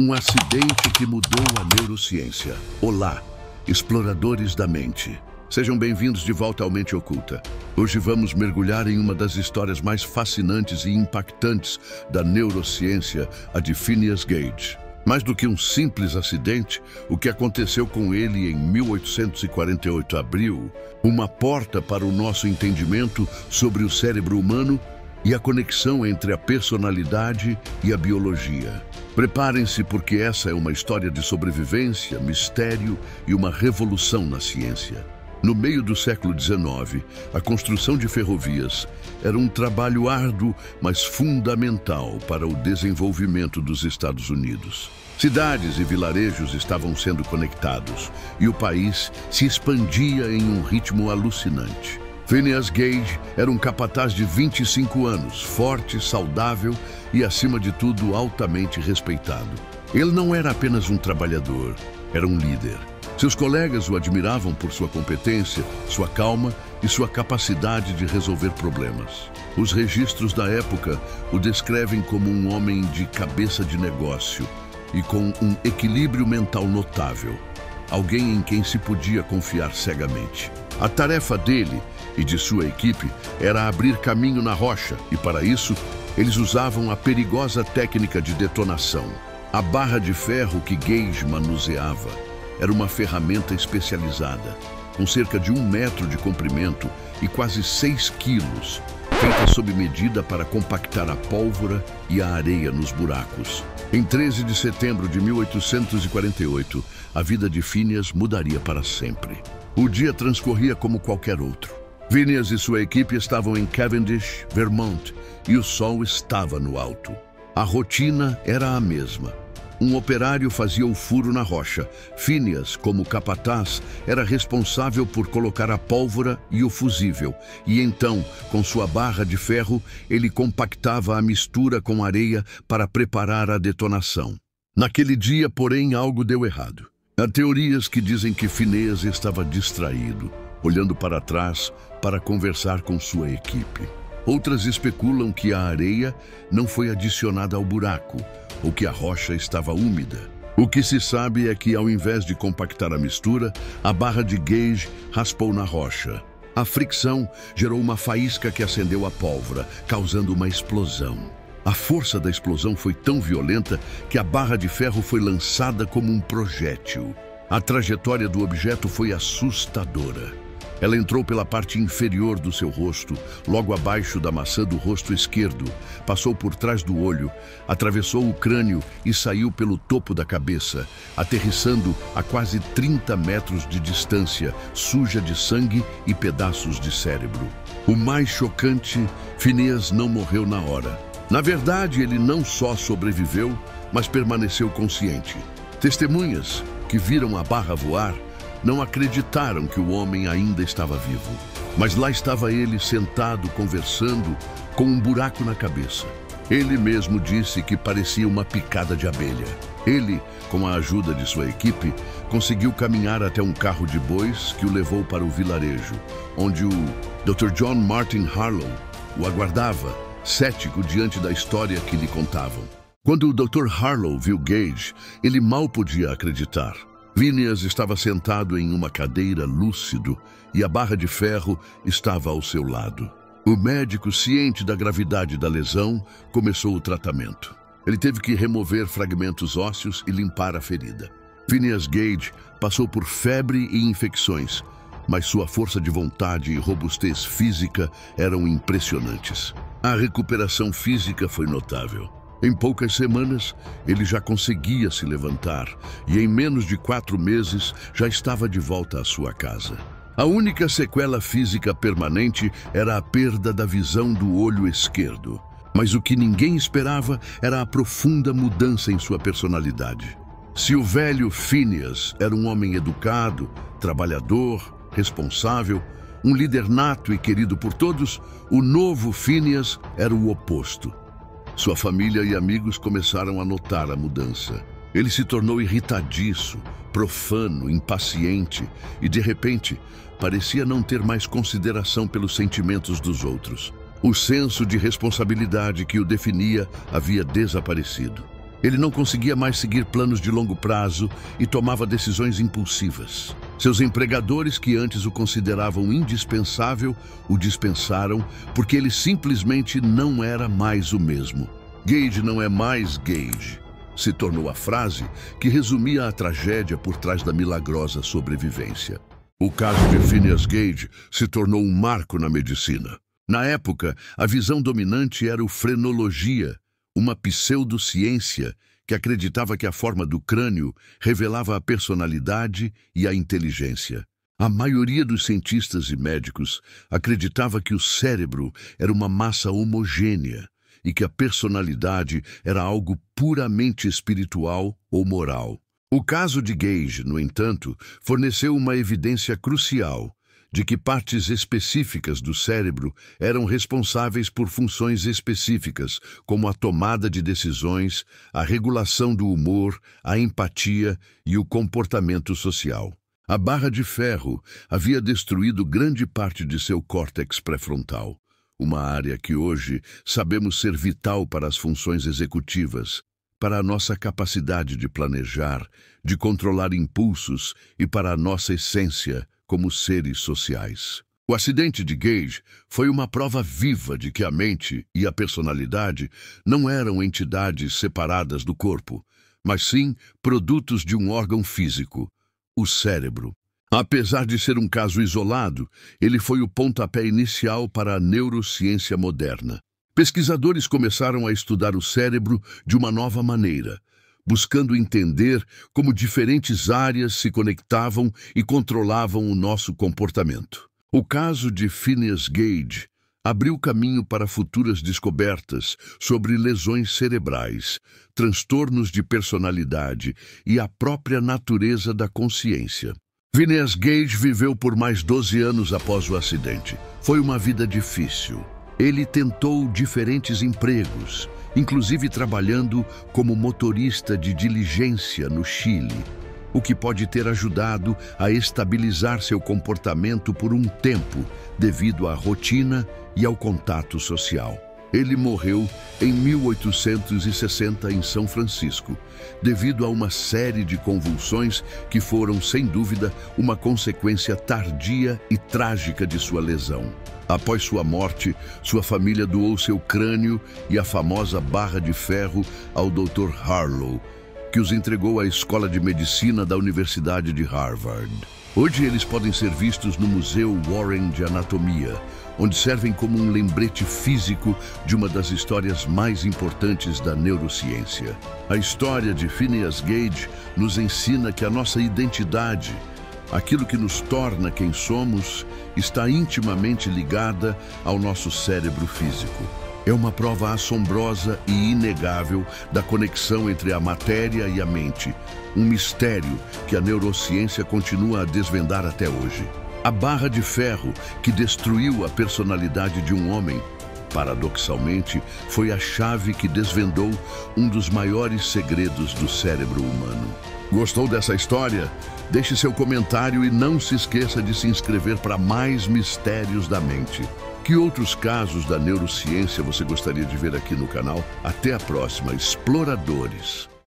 Um acidente que mudou a neurociência. Olá, exploradores da mente. Sejam bem-vindos de volta ao Mente Oculta. Hoje vamos mergulhar em uma das histórias mais fascinantes e impactantes da neurociência, a de Phineas Gage. Mais do que um simples acidente, o que aconteceu com ele em 1848 abriu uma porta para o nosso entendimento sobre o cérebro humano e a conexão entre a personalidade e a biologia. Preparem-se, porque essa é uma história de sobrevivência, mistério e uma revolução na ciência. No meio do século XIX, a construção de ferrovias era um trabalho árduo, mas fundamental para o desenvolvimento dos Estados Unidos. Cidades e vilarejos estavam sendo conectados e o país se expandia em um ritmo alucinante. Phineas Gage era um capataz de 25 anos, forte, saudável e, acima de tudo, altamente respeitado. Ele não era apenas um trabalhador, era um líder. Seus colegas o admiravam por sua competência, sua calma e sua capacidade de resolver problemas. Os registros da época o descrevem como um homem de cabeça de negócio e com um equilíbrio mental notável, alguém em quem se podia confiar cegamente. A tarefa dele e de sua equipe era abrir caminho na rocha, e para isso eles usavam a perigosa técnica de detonação. A barra de ferro que Gage manuseava era uma ferramenta especializada, com cerca de 1 metro de comprimento e quase 6 quilos, feita sob medida para compactar a pólvora e a areia nos buracos. Em 13 de setembro de 1848, a vida de Phineas mudaria para sempre. O dia transcorria como qualquer outro. Phineas e sua equipe estavam em Cavendish, Vermont, e o sol estava no alto. A rotina era a mesma. Um operário fazia o furo na rocha. Phineas, como capataz, era responsável por colocar a pólvora e o fusível, e então, com sua barra de ferro, ele compactava a mistura com areia para preparar a detonação. Naquele dia, porém, algo deu errado. Há teorias que dizem que Phineas estava distraído, olhando para trás para conversar com sua equipe. Outras especulam que a areia não foi adicionada ao buraco, ou que a rocha estava úmida. O que se sabe é que, ao invés de compactar a mistura, a barra de Gage raspou na rocha. A fricção gerou uma faísca que acendeu a pólvora, causando uma explosão. A força da explosão foi tão violenta que a barra de ferro foi lançada como um projétil. A trajetória do objeto foi assustadora. Ela entrou pela parte inferior do seu rosto, logo abaixo da maçã do rosto esquerdo, passou por trás do olho, atravessou o crânio e saiu pelo topo da cabeça, aterrissando a quase 30 metros de distância, suja de sangue e pedaços de cérebro. O mais chocante, Phineas não morreu na hora. Na verdade, ele não só sobreviveu, mas permaneceu consciente. Testemunhas que viram a barra voar não acreditaram que o homem ainda estava vivo. Mas lá estava ele sentado, conversando, com um buraco na cabeça. Ele mesmo disse que parecia uma picada de abelha. Ele, com a ajuda de sua equipe, conseguiu caminhar até um carro de bois que o levou para o vilarejo, onde o Dr. John Martin Harlow o aguardava, cético diante da história que lhe contavam. Quando o Dr. Harlow viu Gage, ele mal podia acreditar. Phineas estava sentado em uma cadeira lúcido e a barra de ferro estava ao seu lado. O médico, ciente da gravidade da lesão, começou o tratamento. Ele teve que remover fragmentos ósseos e limpar a ferida. Phineas Gage passou por febre e infecções, mas sua força de vontade e robustez física eram impressionantes. A recuperação física foi notável. Em poucas semanas, ele já conseguia se levantar e, em menos de 4 meses, já estava de volta à sua casa. A única sequela física permanente era a perda da visão do olho esquerdo. Mas o que ninguém esperava era a profunda mudança em sua personalidade. Se o velho Phineas era um homem educado, trabalhador, responsável, um líder nato e querido por todos, o novo Phineas era o oposto. Sua família e amigos começaram a notar a mudança. Ele se tornou irritadiço, profano, impaciente e, de repente, parecia não ter mais consideração pelos sentimentos dos outros. O senso de responsabilidade que o definia havia desaparecido. Ele não conseguia mais seguir planos de longo prazo e tomava decisões impulsivas. Seus empregadores, que antes o consideravam indispensável, o dispensaram porque ele simplesmente não era mais o mesmo. Gage não é mais Gage. Se tornou a frase que resumia a tragédia por trás da milagrosa sobrevivência. O caso de Phineas Gage se tornou um marco na medicina. Na época, a visão dominante era o frenologia, uma pseudociência que acreditava que a forma do crânio revelava a personalidade e a inteligência. A maioria dos cientistas e médicos acreditava que o cérebro era uma massa homogênea e que a personalidade era algo puramente espiritual ou moral. O caso de Gage, no entanto, forneceu uma evidência crucial de que partes específicas do cérebro eram responsáveis por funções específicas, como a tomada de decisões, a regulação do humor, a empatia e o comportamento social. A barra de ferro havia destruído grande parte de seu córtex pré-frontal, uma área que hoje sabemos ser vital para as funções executivas, para a nossa capacidade de planejar, de controlar impulsos e para a nossa essência como seres sociais. O acidente de Gage foi uma prova viva de que a mente e a personalidade não eram entidades separadas do corpo, mas sim produtos de um órgão físico, o cérebro. Apesar de ser um caso isolado, ele foi o pontapé inicial para a neurociência moderna. Pesquisadores começaram a estudar o cérebro de uma nova maneira, buscando entender como diferentes áreas se conectavam e controlavam o nosso comportamento. O caso de Phineas Gage abriu caminho para futuras descobertas sobre lesões cerebrais, transtornos de personalidade e a própria natureza da consciência. Phineas Gage viveu por mais 12 anos após o acidente. Foi uma vida difícil. Ele tentou diferentes empregos, inclusive trabalhando como motorista de diligência no Chile, o que pode ter ajudado a estabilizar seu comportamento por um tempo, devido à rotina e ao contato social. Ele morreu em 1860 em São Francisco, devido a uma série de convulsões que foram, sem dúvida, uma consequência tardia e trágica de sua lesão. Após sua morte, sua família doou seu crânio e a famosa barra de ferro ao Dr. Harlow, que os entregou à Escola de Medicina da Universidade de Harvard. Hoje eles podem ser vistos no Museu Warren de Anatomia, onde servem como um lembrete físico de uma das histórias mais importantes da neurociência. A história de Phineas Gage nos ensina que a nossa identidade, aquilo que nos torna quem somos, está intimamente ligada ao nosso cérebro físico. É uma prova assombrosa e inegável da conexão entre a matéria e a mente, um mistério que a neurociência continua a desvendar até hoje. A barra de ferro que destruiu a personalidade de um homem, paradoxalmente, foi a chave que desvendou um dos maiores segredos do cérebro humano. Gostou dessa história? Deixe seu comentário e não se esqueça de se inscrever para mais mistérios da mente. Que outros casos da neurociência você gostaria de ver aqui no canal? Até a próxima, exploradores!